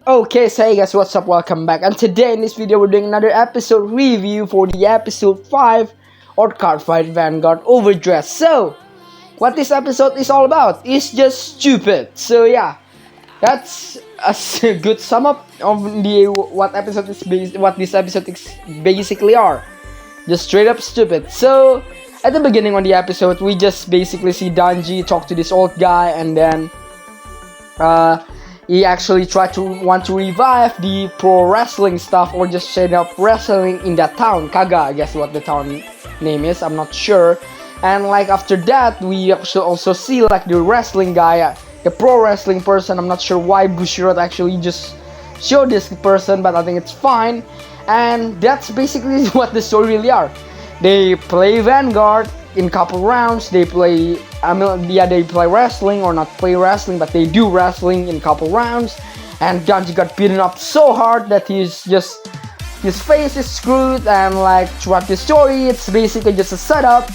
Okay, so hey guys, what's up? Welcome back. And today in this video, we're doing another episode review for the episode 5 or CardFight Vanguard Overdress. So, what this episode is all about is just stupid. So yeah, that's a good sum up of the what this episode is basically are. Just straight up stupid. So, at the beginning of the episode, we just basically see Danji talk to this old guy, and then he actually tried to want to revive the pro wrestling stuff, or just straight up wrestling in that town. Kaga, I guess what the town name is, I'm not sure. And like after that, we also see like the wrestling guy, the pro wrestling person. I'm not sure why Bushiroad actually just showed this person, but I think it's fine. And that's basically what the story really are. They play Vanguard in couple rounds. They play, they play wrestling, or not play wrestling, but they do wrestling in couple rounds. And Danji got beaten up so hard that his face is screwed. And like throughout the story, it's basically just a setup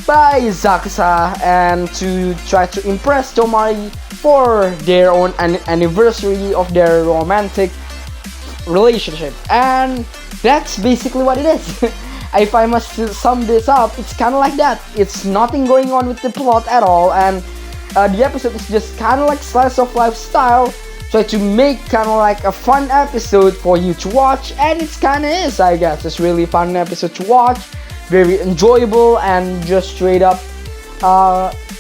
by Zakusa and to try to impress Tomari for their own anniversary of their romantic relationship. And that's basically what it is. If I must sum this up, it's kind of like that. It's nothing going on with the plot at all, and the episode is just kind of like slice of life style. Try to make kind of like a fun episode for you to watch, and it's kind of is, I guess. It's really fun episode to watch, very enjoyable, and just straight up,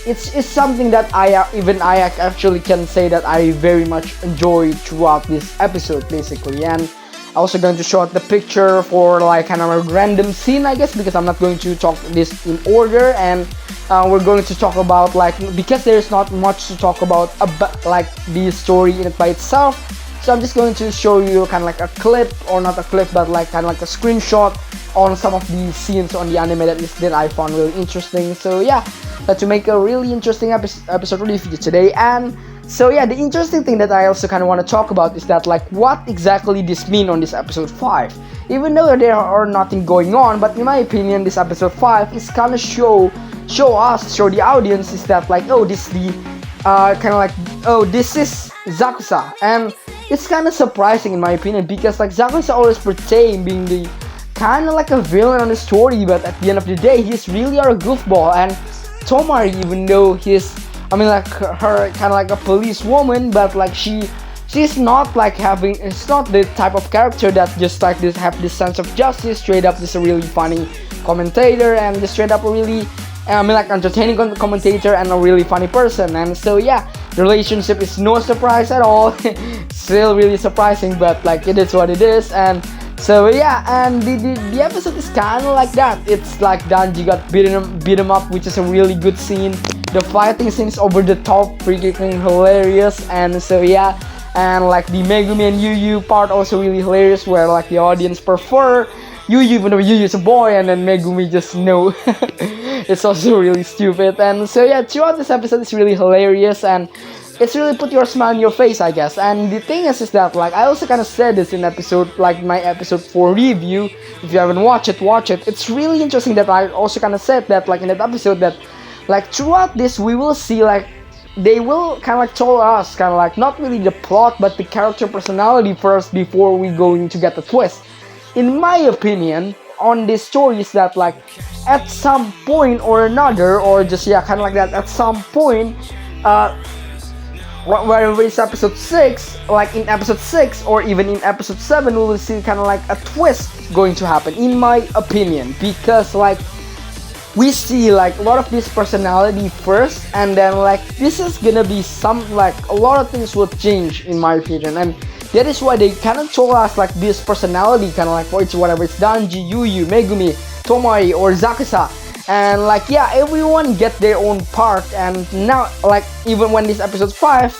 it's something that I actually can say that I very much enjoyed throughout this episode, basically. And also going to show out the picture for like kind of a random scene, I guess, because I'm not going to talk this in order, and we're going to talk about like, because there's not much to talk about like the story in it by itself. So I'm just going to show you kind of like a clip, or not a clip, but like kind of like a screenshot on some of the scenes on the anime that I found really interesting. So yeah, to make a really interesting episode review today. And so yeah, the interesting thing that I also kind of want to talk about is that like what exactly this mean on this episode 5. Even though there are nothing going on, but in my opinion, this episode 5 is kind of show the audience is that like, oh, this is the kind of like, oh, this is Zakusa. And it's kind of surprising in my opinion, because like Zakusa always portraying being the kind of like a villain on the story, but at the end of the day, he's really a goofball. And Tomari, even though he's, like her kind of like a police woman, but like she's not like it's not the type of character that just like this have this sense of justice. Straight up, just a really funny commentator, and just straight up a really like entertaining commentator, and a really funny person. And so yeah, the relationship is no surprise at all. Still really surprising, but like it is what it is. And so yeah, and the episode is kind of like that. It's like Danji got beat him up, which is a really good scene. The fighting scene is over the top, freaking hilarious. And so yeah, and like the Megumi and Yu part also really hilarious, where like the audience prefer Yu, even though Yu is a boy, and then Megumi just no. It's also really stupid. And so yeah, throughout this episode is really hilarious, and it's really put your smile on your face, I guess. And the thing is that like I also kind of said this in episode, like my episode 4 review. If you haven't watched it, watch it. It's really interesting that I also kind of said that like in that episode that like throughout this we will see like they will kind of like tell us kind of like not really the plot, but the character personality first before we going to get the twist. In my opinion, on this story is that like at some point or another, or just yeah, kind of like that, at some point, wherever it's episode 6, like in episode 6 or even in episode 7, we will see kind of like a twist going to happen, in my opinion, because like we see like a lot of this personality first, and then like this is gonna be some like a lot of things will change in my opinion. And that is why they kind of told us like this personality kind of like for each, whatever it's Danji, Yu, Megumi, Tomari, or Zakusa. And like yeah, everyone get their own part. And now like even when this episode 5,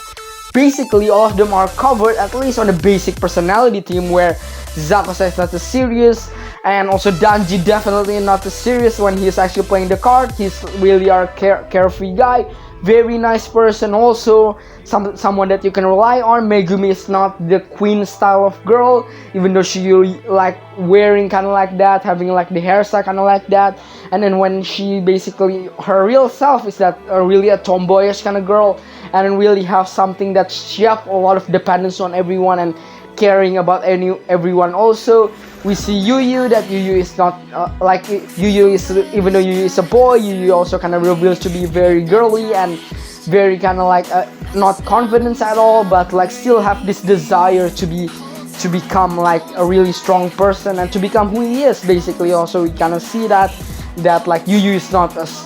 basically all of them are covered, at least on the basic personality team, where Zakusa is not as serious, and also Danji definitely not as serious when he's actually playing the card. He's really a carefree guy. very nice person also, someone that you can rely on. Megumi is not the queen style of girl, even though she like wearing kind of like that, having like the hairstyle kind of like that. And then when she basically, her real self is that really a tomboyish kind of girl, and really have something that she have a lot of dependence on everyone and caring about everyone. Also, we see Yu that Yu is not like Yu is, even though Yu is a boy, Yu also kind of reveals to be very girly and very kind of like not confident at all, but like still have this desire to become like a really strong person and to become who he is basically. Also, we kind of see that like Yu is not as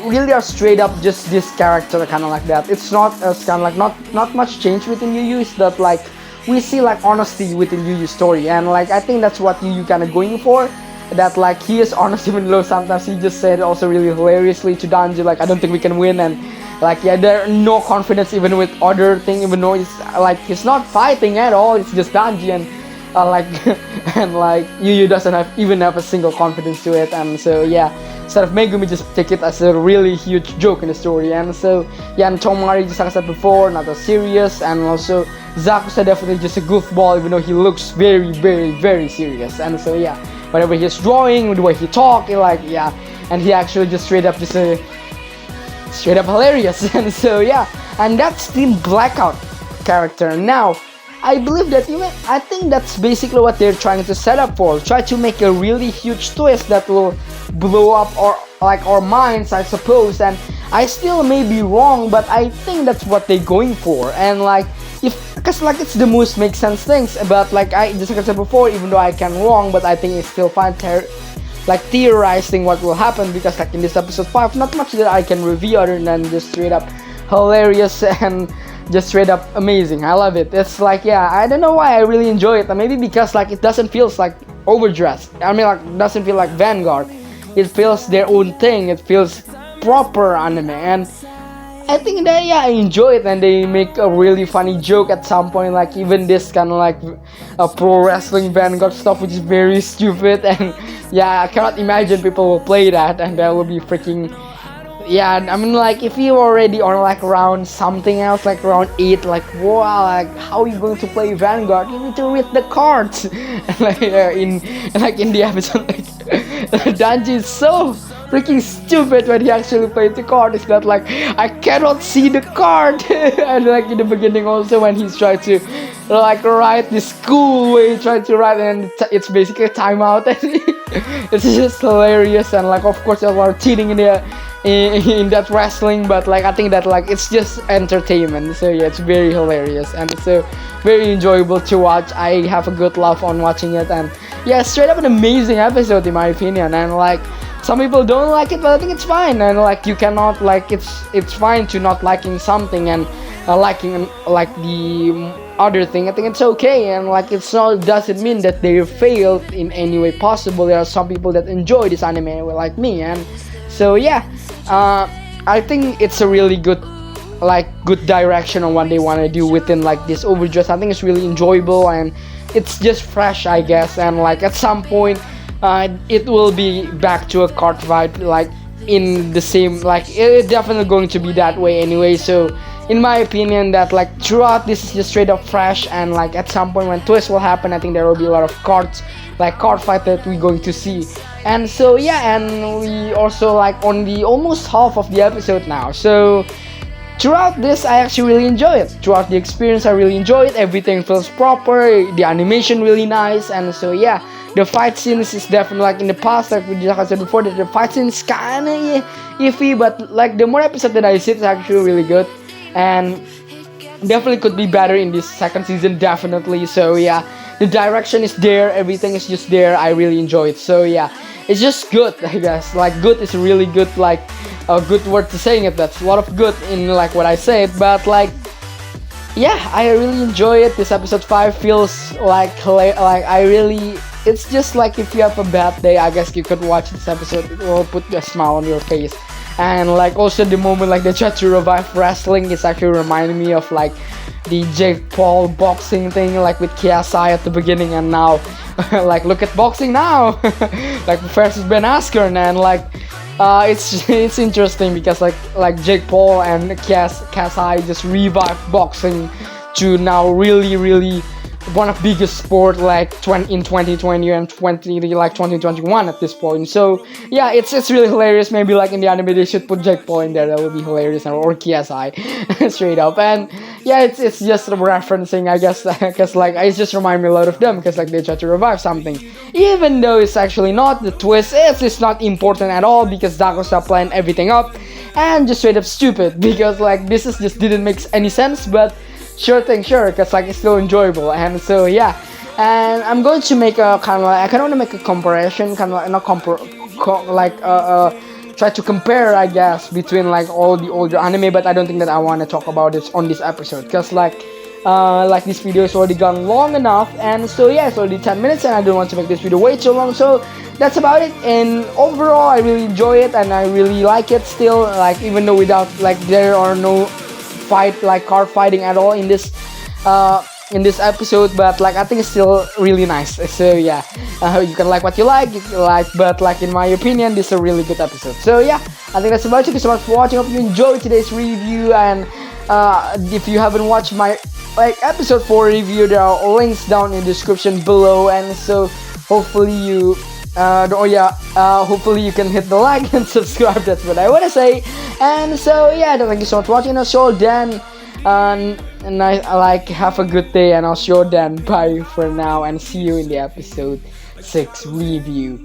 really a straight up just this character kind of like that. It's not as kind of like not much change within Yu. It's that like we see like honesty within Yu's story, and like I think that's what Yu kind of going for. That like he is honest even though sometimes he just said also really hilariously to Danji like I don't think we can win, and like yeah, there no confidence even with other thing, even though it's like he's not fighting at all. It's just Danji and like and like Yu doesn't even have a single confidence to it, and so yeah. Instead of Megumi just take it as a really huge joke in the story, and so yeah, and Tomari, just like I said before, not as serious, and also Zakusa definitely just a goofball, even though he looks very, very, very serious, and so yeah, whatever he's drawing, the way he talk, like yeah, and he actually just straight up hilarious, and so yeah, and that's the Blackout character. Now, I believe that I think that's basically what they're trying to set up for. Try to make a really huge twist that will blow up our minds, I suppose. And I still may be wrong, but I think that's what they're going for. And like, because like it's the most make sense things. But like just like I said before, even though I can wrong, but I think it's still fine. Like theorizing what will happen, because like in this episode 5, not much that I can review other than just straight up hilarious and just straight up amazing. I love it. It's like, yeah, I don't know why I really enjoy it. Maybe because like it doesn't feel like Overdress. I mean, like it doesn't feel like Vanguard. It feels their own thing. It feels proper anime, and I think that yeah, I enjoy it. And they make a really funny joke at some point, like even this kind of like a pro wrestling Vanguard stuff, which is very stupid. And yeah, I cannot imagine people will play that, and that will be freaking. Yeah, I mean, like, if you already on, like, round something else, like, round 8, like, wow, like, how are you going to play Vanguard? You need to read the cards! like, in the episode, like, Danji is so freaking stupid when he actually plays the card. It's not like, I cannot see the card! And, like, in the beginning also, when he's trying to, like, write this cool way, trying to write, and it's basically a timeout. It's just hilarious, and, like, of course, there's a lot of cheating in that wrestling, but like I think that like it's just entertainment, so yeah, it's very hilarious and it's very enjoyable to watch. I have a good laugh on watching it, and yeah, straight up an amazing episode in my opinion. And like some people don't like it, but I think it's fine, and like you cannot like it's fine to not liking something and liking like the other thing. I think it's okay, and like it's not doesn't mean that they failed in any way possible. There are some people that enjoy this anime like me, and so yeah, I think it's a really good direction on what they want to do within like this Overdress. I think it's really enjoyable and it's just fresh, I guess. And like at some point, it will be back to a card fight, like in the same, like it's definitely going to be that way anyway. So in my opinion, that like throughout this is just straight up fresh, and like at some point when twist will happen, I think there will be a lot of cards, like card fight that we're going to see. And so yeah, and we also like on the almost half of the episode now. So throughout this, I actually really enjoy it. Throughout the experience, I really enjoy it. Everything feels proper, the animation really nice, and so yeah, the fight scenes is definitely like in the past, like I said before, that the fight scenes kinda iffy, but like the more episodes that I see, it's actually really good, and definitely could be better in this second season, definitely. So yeah, the direction is there, everything is just there. I really enjoy it. So yeah, it's just good, I guess. Like good is really good, like a good word to saying it. That's a lot of good in like what I said, but like yeah, I really enjoy it. This episode 5 feels like I really, it's just like if you have a bad day, I guess you could watch this episode. It will put a smile on your face. And like also the moment like they try to revive wrestling is actually reminding me of like the Jake Paul boxing thing, like with KSI at the beginning, and now like look at boxing now, like versus Ben Askren, and like it's interesting because like Jake Paul and Kasai just revived boxing to now really one of biggest sport like in 2020 and 2021 at this point. So yeah, it's really hilarious. Maybe like in the anime they should put Jake Paul in there. That would be hilarious, or KSI straight up. And yeah, it's just referencing, I guess, because like it just remind me a lot of them because like they try to revive something, even though it's actually not. The twist is it's not important at all because Dakosa planned everything up and just straight up stupid because like this is just didn't make any sense, but sure thing, sure, because like it's still enjoyable. And so yeah, and I'm going to make a kind of like, I kind of want to make a comparison, kind of like not try to compare, I guess, between like all the older anime, but I don't think that I want to talk about this on this episode because like this video is already gone long enough, and so yeah, it's already 10 minutes and I don't want to make this video way too long. So that's about it. And overall I really enjoy it and I really like it still, like even though without like there are no card fighting at all in this episode, but like I think it's still really nice. So yeah, you can like what you like, but like in my opinion this is a really good episode. So yeah, I think that's about it. Thank you so much for watching. Hope you enjoyed today's review, and if you haven't watched my episode 4 review, there are links down in the description below, and so hopefully you hopefully you can hit the like and subscribe. That's what I want to say. And so yeah, thank you so much for watching. I'll show you then, and I like have a good day, and I'll show you then. Bye for now, and see you in the episode 6 review.